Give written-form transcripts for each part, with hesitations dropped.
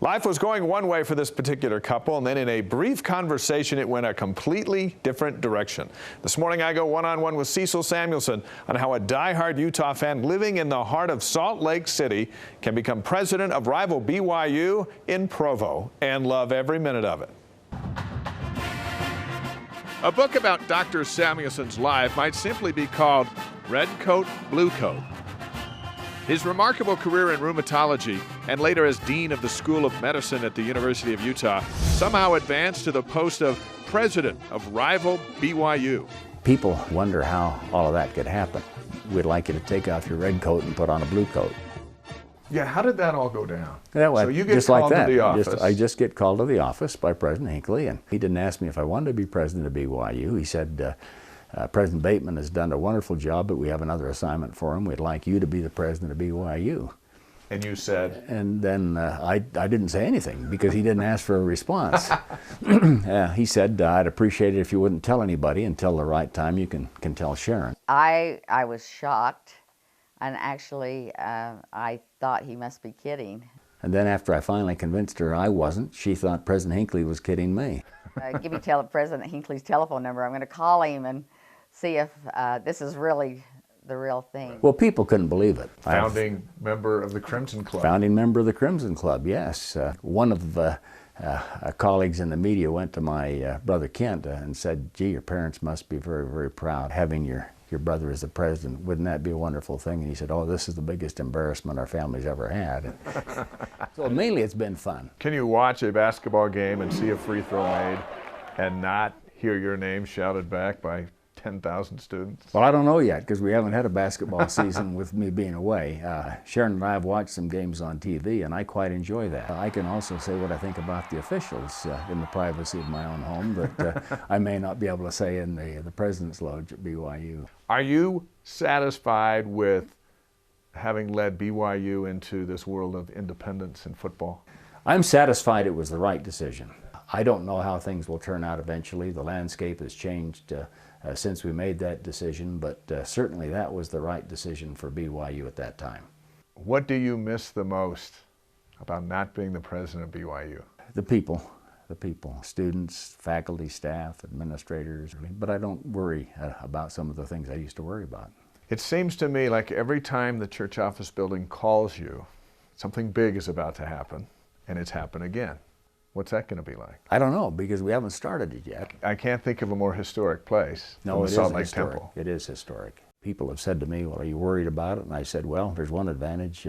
Life was going one way for this particular couple, and then in a brief conversation, it went a completely different direction. This morning, I go one-on-one with Cecil Samuelson on how a diehard Utah fan living in the heart of Salt Lake City can become president of rival BYU in Provo and love every minute of it. A book about Dr. Samuelson's life might simply be called Red Coat, Blue Coat. His remarkable career in rheumatology and later as Dean of the School of Medicine at the University of Utah somehow advanced to the post of president of rival BYU. People wonder how all of that could happen. We'd like you to take off your red coat and put on a blue coat. Yeah, how did that all go down? So you get just called like that. to the office. I just get called to the office by President Hinckley, and he didn't ask me if I wanted to be president of BYU. He said, President Bateman has done a wonderful job, but we have another assignment for him. We'd like you to be the president of BYU. And you said? And then I didn't say anything because he didn't ask for a response. He said, I'd appreciate it if you wouldn't tell anybody until the right time you can tell Sharon. I was shocked, and actually I thought he must be kidding. And then after I finally convinced her I wasn't, she thought President Hinckley was kidding me. Give me President Hinckley's telephone number. I'm going to call him and see if this is really the real thing. Well, people couldn't believe it. Founding member of the Crimson Club. Founding member of the Crimson Club, yes. One of the colleagues in the media went to my brother Kent and said, gee, your parents must be very, very proud having your brother as the president. Wouldn't that be a wonderful thing? And he said, oh, this is the biggest embarrassment our family's ever had. So mainly it's been fun. Can you watch a basketball game and see a free throw made and not hear your name shouted back by 10,000 students? Well, I don't know yet because we haven't had a basketball season with me being away. Sharon and I have watched some games on TV, and I quite enjoy that. I can also say what I think about the officials in the privacy of my own home that I may not be able to say in the President's Lodge at BYU. Are you satisfied with having led BYU into this world of independence in football? I'm satisfied it was the right decision. I don't know how things will turn out eventually. The landscape has changed since we made that decision, but certainly that was the right decision for BYU at that time. What do you miss the most about not being the president of BYU? The people, students, faculty, staff, administrators, but I don't worry about some of the things I used to worry about. It seems to me like every time the church office building calls you, something big is about to happen, and it's happened again. What's that going to be like? I don't know, because we haven't started it yet. I can't think of a more historic place than the Salt Lake historic. Temple. It is historic. People have said to me, well, are you worried about it? And I said, well, there's one advantage.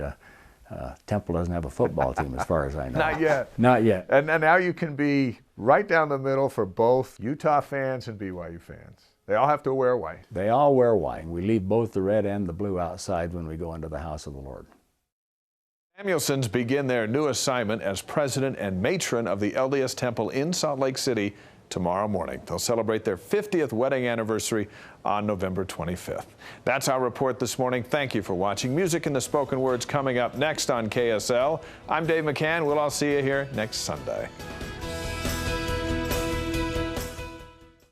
Temple doesn't have a football team as far as I know. Not yet. Not yet. And now you can be right down the middle for both Utah fans and BYU fans. They all have to wear white. They all wear white. We leave both the red and the blue outside when we go into the house of the Lord. Samuelsons begin their new assignment as president and matron of the LDS Temple in Salt Lake City tomorrow morning. They'll celebrate their 50th wedding anniversary on November 25th. That's our report this morning. Thank you for watching. Music and the spoken words coming up next on KSL. I'm Dave McCann. We'll all see you here next Sunday.